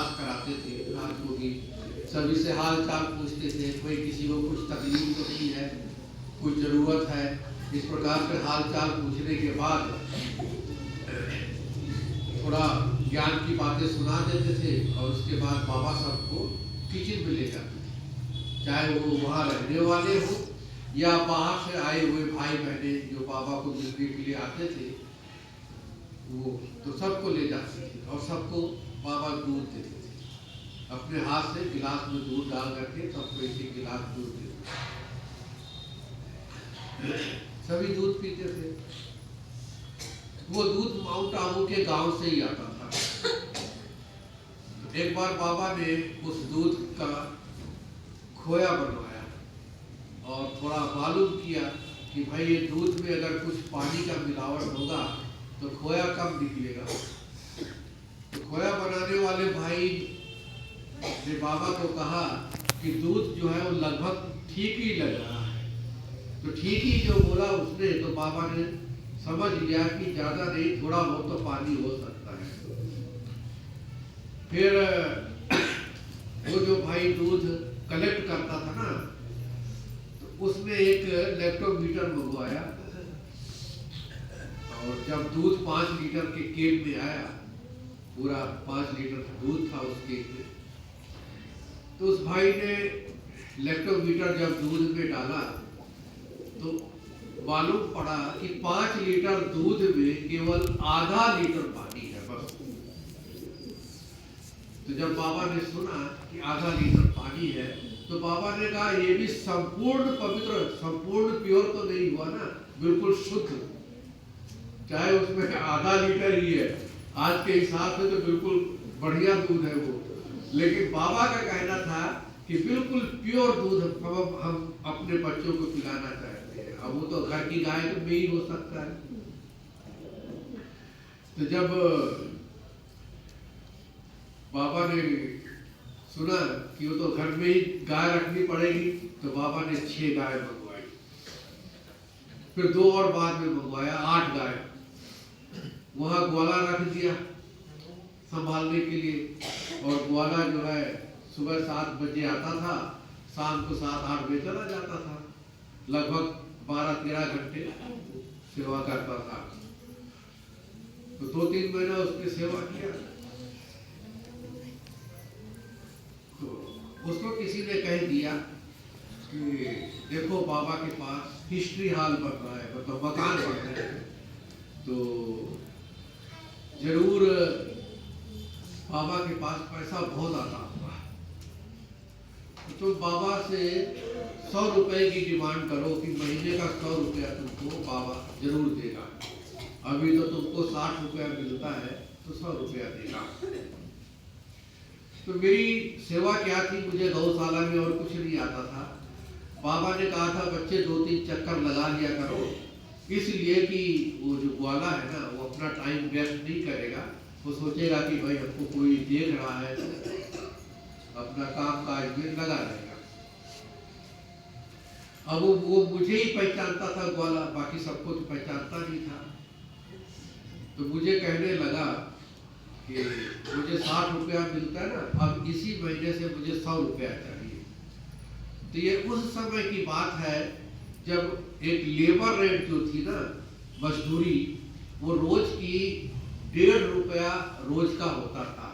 इलाज कराते थे रात को भी, सभी से हाल चाल पूछते थे, कोई किसी को कुछ तकलीफ तो नहीं है, कुछ ज़रूरत है, इस प्रकार से हाल चाल पूछने के बाद थोड़ा ज्ञान की बातें सुना देते थे और उसके बाद बाबा सबको किचन में ले जाते थे, चाहे वो वहाँ रहने वाले हो या बाहर से आए हुए भाई बहने जो बाबा को मिलने के लिए आते थे, वो तो सबको ले जाते थे और सबको बाबा दूध देते थे, अपने हाथ से गिलास में दूध डाल करके सबको एक एक गिलास दूध देते थे, सभी दूध पीते थे। वो दूध माउंट आबू के गांव से ही आता था। एक बार बाबा ने उस दूध का खोया बनवाया और थोड़ा मालूम किया कि भाई ये दूध में अगर कुछ पानी का मिलावट होगा तो खोया कब निकलेगा। तो खोया बनाने वाले भाई ने बाबा को कहा कि दूध जो है वो लगभग ठीक ही लग रहा है। तो ठीक ही जो बोला उसने, तो बाबा ने समझ लिया कि ज्यादा नहीं, थोड़ा बहुत तो पानी हो सकता है। फिर वो जो भाई दूध कलेक्ट करता था ना, तो उसने एक लैक्टोमीटर मंगवाया और जब दूध 5 लीटर के केन में आया, पूरा 5 लीटर दूध था उस केन में, तो उस भाई ने लैक्टोमीटर जब दूध में डाला तो मालूम पड़ा कि 5 लीटर दूध में केवल आधा लीटर पानी है बस। तो जब बाबा ने सुना कि आधा लीटर पानी है, तो बाबा ने कहा ये भी संपूर्ण पवित्र, संपूर्ण प्योर तो नहीं हुआ ना, बिल्कुल शुद्ध, चाहे उसमें आधा लीटर ही है, आज के हिसाब से तो बिल्कुल बढ़िया दूध है वो। लेकिन बाबा का कहना था कि बिल्कुल प्योर दूध हम अपने बच्चों को पिलाना चाहते हैं। अब वो तो घर की गाय तो में ही हो सकता है। तो जब बाबा ने सुना कि वो तो घर में ही गाय रखनी पड़ेगी, तो बाबा ने 6 गाय मंगवाई, फिर 2 और बाद में मंगवाया, 8 गाय वहां ग्वाला रख दिया संभालने के लिए। और ग्वाला जो है सुबह 7 बजे आता था, शाम को 7-8 बजे चला जाता था, लगभग 12-13 घंटे सेवा करता था। तो 2-3 महीना उसकी सेवा किया। तो उसको किसी ने कह दिया कि देखो बाबा के पास हिस्ट्री हॉल बन रहा है, मतलब मकान बन रहे हैं, तो जरूर बाबा के पास पैसा बहुत आता होगा, तो बाबा से 100 रुपए की डिमांड करो कि महीने का 100 रुपया तुमको बाबा जरूर देगा। अभी तो तुमको 60 रुपया मिलता है, तो 100 रुपया देगा। तो मेरी सेवा क्या थी, मुझे गौशाला में और कुछ नहीं आता था। बाबा ने कहा था बच्चे 2-3 चक्कर लगा लिया करो, इसलिए कि वो जो ग्वाला है ना, वो अपना टाइम वेस्ट नहीं करेगा, वो सोचेगा कि भाई हमको कोई देख रहा है, अपना काम काज में लगा रहेगा। अब वो मुझे ही पहचानता था ग्वाला, बाकी सबको तो पहचानता नहीं था। तो मुझे कहने लगा कि मुझे 60 रुपया मिलता है ना, अब इसी महीने से मुझे 100 रुपया चाहिए। तो ये उस समय की बात है जब एक लेबर रेट जो थी ना, मजदूरी, वो रोज की 1.5 रुपया रोज का होता था,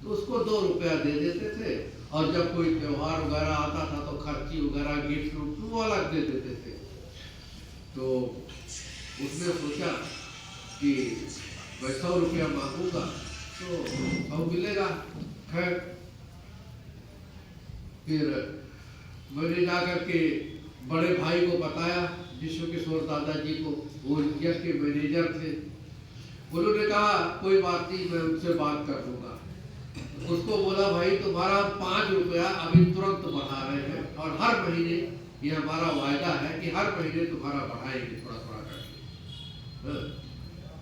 तो उसको 2 रुपया दे देते थे। और जब कोई त्योहार वगैरह आता था तो खर्ची वगैरह गिफ्ट वो अलग दे देते थे। तो उसने सोचा कि मैं 100 रुपया मांगूंगा तो 100 मिलेगा। खैर फिर मैंने जाकर के बड़े भाई को बताया, विश्व किशोर दादाजी को, वो यश के मैनेजर थे। उन्होंने कहा कोई बात नहीं, मैं उनसे बात कर लूंगा। उसको बोला भाई तुम्हारा 5 रुपया अभी तुरंत बढ़ा रहे हैं और हर महीने ये हमारा वायदा है कि हर महीने तुम्हारा बढ़ाएंगे थोड़ा थोड़ा करके।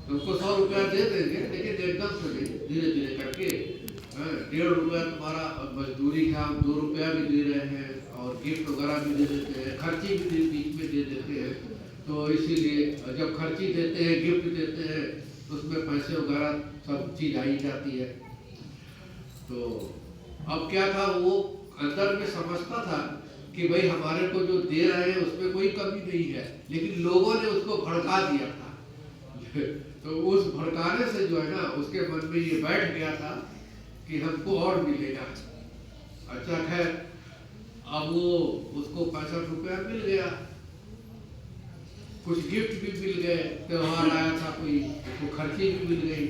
तुमको 100 रुपया दे देंगे, लेकिन एकदम से नहीं, धीरे धीरे करके। 1.5 रुपया तुम्हारा मजदूरी का, 2 रुपया भी दे रहे हैं और गिफ्ट वगैरह भी दे देते हैं, खर्ची भी बीच में दे देते हैं। तो इसीलिए जब खर्ची देते हैं, गिफ्ट देते हैं, तो उसमें पैसे वगैरह सब चीज आई जाती है। तो तो अब क्या था, वो अंदर में समझता था कि भाई हमारे को जो दे रहे हैं उसमें कोई कमी नहीं है, लेकिन लोगों ने उसको भड़का दिया था। तो उस भड़काने से जो है ना, उसके मन में ये बैठ गया था कि हमको और मिलेगा। अच्छा खैर, अब वो उसको 65 रुपया मिल गया, कुछ गिफ्ट भी मिल गए, त्योहार आया था कोई, उसको खर्ची भी मिल गई,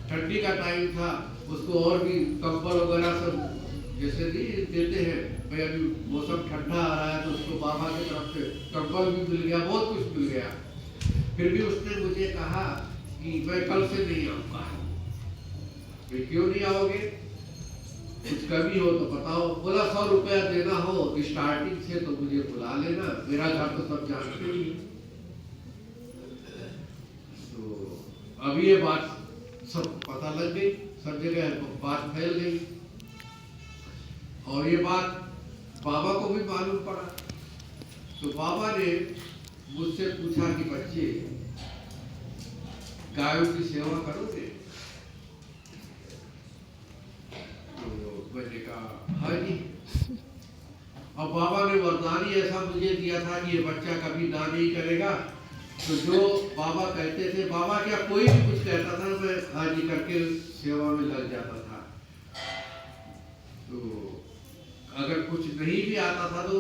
ठंडी का टाइम था, उसको और भी कंबल वगैरह सब जैसे नहीं देते हैं भाई, अभी मौसम ठंडा आ रहा है तो उसको बाबा की तरफ से कंबल भी मिल गया, बहुत कुछ मिल गया। फिर भी उसने मुझे कहा कि मैं कल से नहीं आऊँगा। क्यों नहीं आओगे, कुछ कमी हो तो बताओ। बोला 100 रुपया देना हो स्टार्टिंग से तो मुझे बुला लेना, मेरा घर तो सब जानते ही। तो अभी ये बात सब पता लग गई, सब जगह बात फैल गई, और ये बात बाबा को भी मालूम पड़ा। तो बाबा ने मुझसे पूछा कि बच्चे गायों की सेवा करोगे? तो मैंने कहा हाँ जी। अब बाबा ने वरदान ही ऐसा मुझे दिया था कि ये बच्चा कभी ना नहीं करेगा। तो जो बाबा कहते थे, बाबा क्या कोई भी कुछ कहता था, मैं हाँ जी करके सेवा में लग जाता था। तो अगर कुछ नहीं भी आता था तो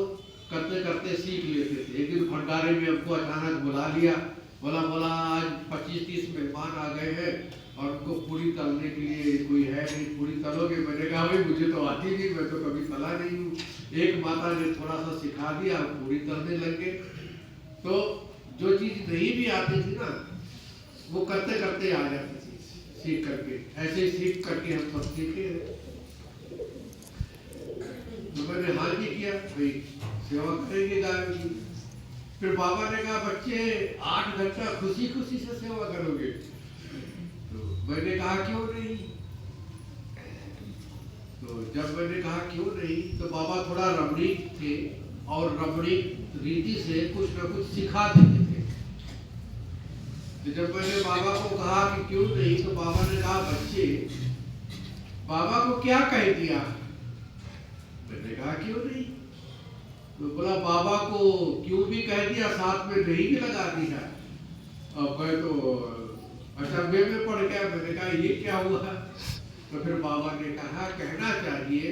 करते करते सीख लेते थे। एक दिन भंडारे में हमको अचानक बुला लिया, बोला आज 25-30 मेहमान आ गए हैं और उनको पूरी तलने के लिए कोई है नहीं, पूरी तलोगे? मैंने कहा भाई मुझे तो आती नहीं, मैं तो कभी तला नहीं हूँ। एक माता ने थोड़ा सा सिखा दिया, पूरी तलने लग गए। तो जो चीज नहीं भी आती थी ना, वो करते करते आ जाती थी, सीख करके। ऐसे ही सीख करके हम सब सीखे। तो मैंने हाँ जी किया, भाई सेवा करेंगे गायों की। फिर बाबा ने कहा बच्चे 8 घंटा खुशी खुशी से सेवा करोगे? तो मैंने कहा क्यों नहीं। तो जब मैंने कहा क्यों नहीं, तो बाबा थोड़ा रमणीक थे और रमणीक रीति से कुछ न कुछ सिखा देते थे। तो जब मैंने बाबा को कहा कि क्यों नहीं, तो बाबा ने कहा बच्चे बाबा को क्या कह दिया? मैंने कहा क्यों नहीं। तो बोला बाबा को क्यों भी कह दिया, साथ में नहीं भी लगा दिया। अब मैं तो अचंभे में पड़ गया। मैंने कहा ये क्या हुआ? तो फिर बाबा ने कहा कहना चाहिए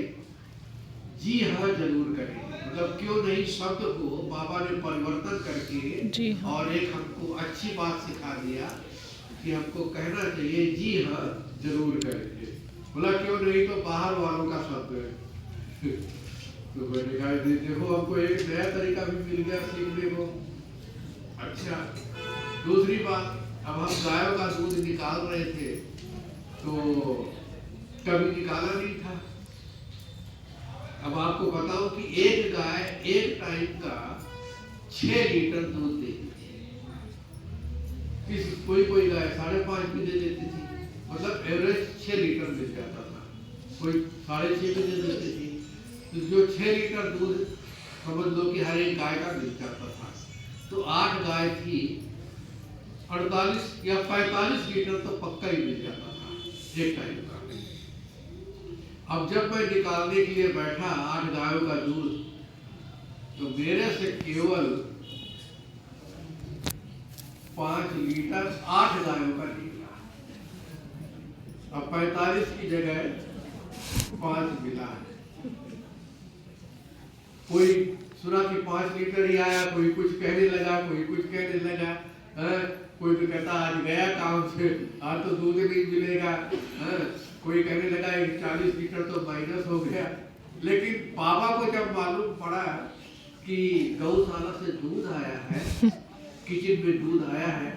जी हाँ जरूर करेंगे। मतलब क्यों नहीं शब्द को बाबा ने परिवर्तन करके हाँ। और एक हमको अच्छी बात सिखा दिया कि हमको कहना चाहिए जी हाँ जरूर करेंगे। बोला क्यों नहीं, तो बाहर वालों का शब्द है। तो मैंने कहा देखो हमको एक नया तरीका भी मिल गया सीखने को। अच्छा, दूसरी बात, अब हम गायों का दूध निकाल रहे थे तो कभी निकाला नहीं था। अब आपको बताऊं कि एक गाय एक टाइम का 6 लीटर दूध देती थी। कोई गाय 5.5 भी दे देती थी, मतलब एवरेज 6 लीटर मिल जाता था, कोई 6.5 भी दे देती थी। तो जो 6 लीटर दूध समझ लो कि हर एक गाय का मिल जाता था। तो 8 गाय थी, 48 या 45 लीटर तो पक्का ही मिल जाता था एक टाइम का। अब जब मैं निकालने के लिए बैठा 8 गायों का दूध, तो मेरे से केवल 5 लीटर 8 गायों का निकला। अब 45 की जगह 5 मिला है। कोई सुना कि 5 लीटर ही आया, कोई कुछ कहने लगा, कोई कुछ कहने लगा। कोई तो कहता आज गया काम से, आज तो दूध नहीं मिलेगा। कोई कहने लगा 40 लीटर तो माइनस हो गया। लेकिन बाबा को जब मालूम पड़ा कि गौशाला से दूध आया है, किचन में दूध आया है,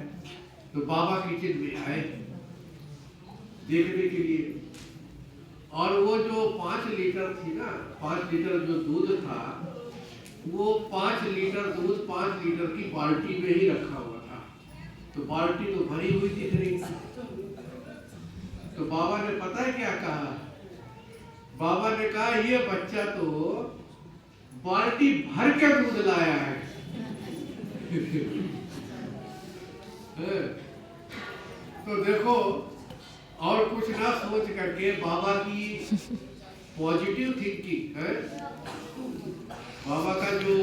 तो बाबा किचन में आए देखने के लिए। और वो जो 5 लीटर थी ना, 5 लीटर जो दूध था, वो 5 लीटर दूध 5 लीटर की बाल्टी में ही रखा हुआ था। तो बाल्टी तो भरी हुई दिख रही थी। तो बाबा ने पता है क्या कहा? बाबा ने कहा ये बच्चा तो बाल्टी भर के दूध लाया है। तो देखो और कुछ ना सोच करके बाबा की पॉजिटिव थिंकिंग है, बाबा का जो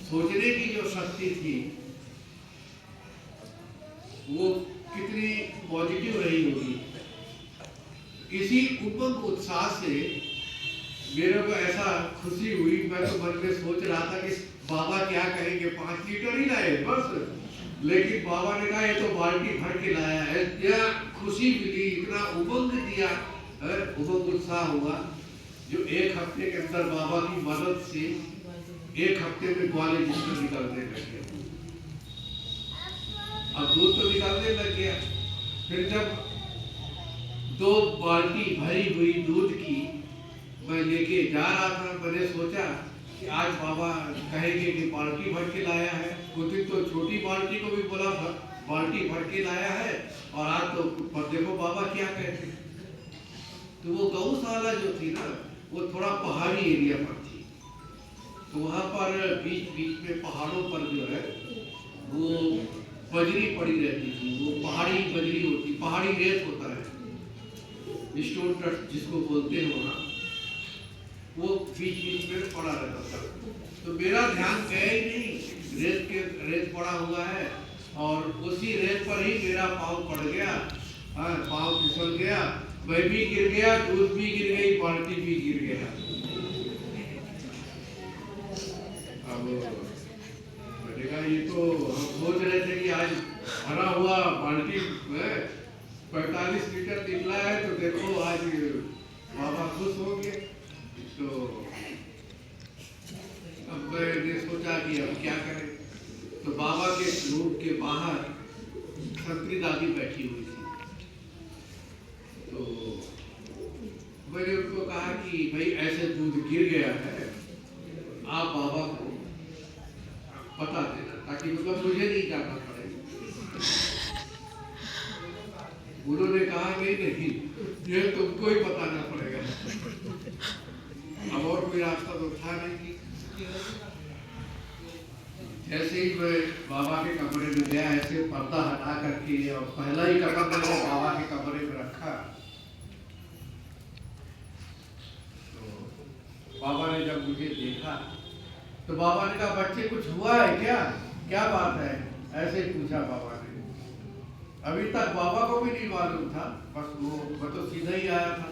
सोचने की जो शक्ति थी वो कितनी पॉजिटिव रही होगी। इसी उमंग उत्साह से मेरे को ऐसा खुशी हुई, मैं तो मन में सोच रहा था कि बाबा क्या कहेंगे, 5 लीटर ही लाए बस, लेकिन बाबा ने कहा ये तो बाल्टी भर के लाया है। क्या खुशी मिली, इतना उमंग दिया, उमंग उत्साह हुआ जो 1 हफ्ते के अंदर बाबा की मदद से 1 हफ्ते में ग्वाले जिसमें निकलने लग गया। अब दूध तो निकालने लग गया। फिर जब 2 बाल्टी भरी हुई दूध की मैं लेके जा रहा था, मैंने सोचा कि आज बाबा कहेंगे कि बाल्टी भर के लाया है। उस दिन तो छोटी बाल्टी को भी बोला बाल्टी भर के लाया है, और आज तो पर देखो बाबा क्या कहते हैं। तो वो गौशाला जो थी ना वो थोड़ा पहाड़ी एरिया पर थी, तो वहाँ पर बीच बीच में पहाड़ों पर जो है वो बजरी पड़ी रहती थी। वो पहाड़ी बजरी होती, पहाड़ी रेत होता है, स्टोन ट्रस्ट जिसको बोलते हैं, वहाँ वो बीच बीच में पड़ा रहता था। तो मेरा ध्यान गया ही नहीं, रेत पड़ा हुआ है, और उसी रेत पर ही मेरा पाँव पड़ गया, पाँव फिसल गया, मैं भी गिर गया, दूध भी गिर गई, बाल्टी भी गिर गया। अब मैंने कहा ये तो हम सोच रहे थे कि आज भरा हुआ बाल्टी में 45 लीटर निकला है, तो देखो आज बाबा खुश होंगे। तो अब मैंने सोचा कि अब क्या करें। तो बाबा के रूम के बाहर संतरी दादी बैठी हुई थी, तो मैंने उनको कहा कि भाई ऐसे दूध गिर गया है, आप बाबा को बता देना, ताकि मतलब मुझे नहीं जाना पड़ेगा। उन्होंने कहा नहीं, ये तुमको ही बताना पड़ेगा, अब और कोई रास्ता तो था नहीं। जैसे ही मैं बाबा के कमरे में गया, ऐसे पर्दा हटा करके और पहला ही कदम मैंने बाबा के कमरे में रखा, तो बाबा ने जब मुझे देखा तो बाबा ने कहा बच्चे कुछ हुआ है क्या, क्या बात है, ऐसे ही पूछा बाबा ने। अभी तक बाबा को भी नहीं मालूम था, बस वो तो सीधा ही आया था।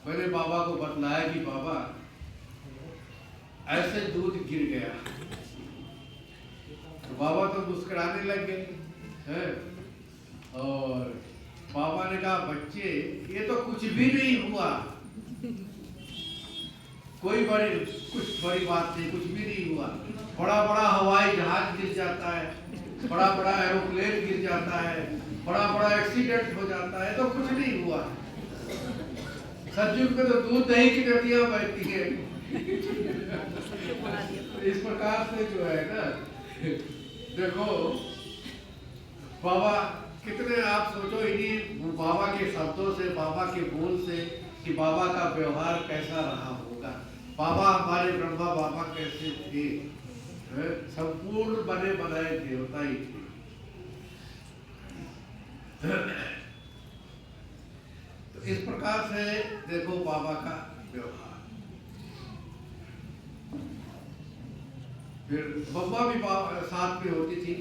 मैंने बाबा को बतलाया कि बाबा ऐसे दूध गिर गया। तो बाबा तो मुस्कुराने लग गए, और बाबा ने कहा बच्चे ये तो कुछ भी नहीं हुआ, कुछ बड़ी बात नहीं, कुछ भी नहीं हुआ। बड़ा बड़ा हवाई जहाज गिर जाता है, बड़ा बड़ा एरोप्लेन गिर जाता है, बड़ा बड़ा एक्सीडेंट हो जाता है, तो कुछ नहीं हुआ। सतयुग में तो दूध दही की टटियां बहती है। इस प्रकार से जो है ना, देखो बाबा कितने, आप सोचो इन्हीं बाबा के शब्दों से, बाबा के बोल से, कि बाबा का व्यवहार कैसा रहा होगा। बाबा हमारे ब्रह्मा बाबा कैसे थे, संपूर्ण बने बनाए देवता ही थे। तो इस प्रकार से देखो बाबा का व्यवहार। फिर बब्बा भी साथ में होती थी,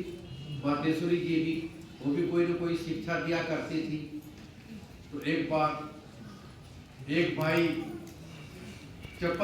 बातेश्वरी जी भी, वो भी कोई न कोई शिक्षा दिया करती थी। तो एक बार एक भाई चप्पल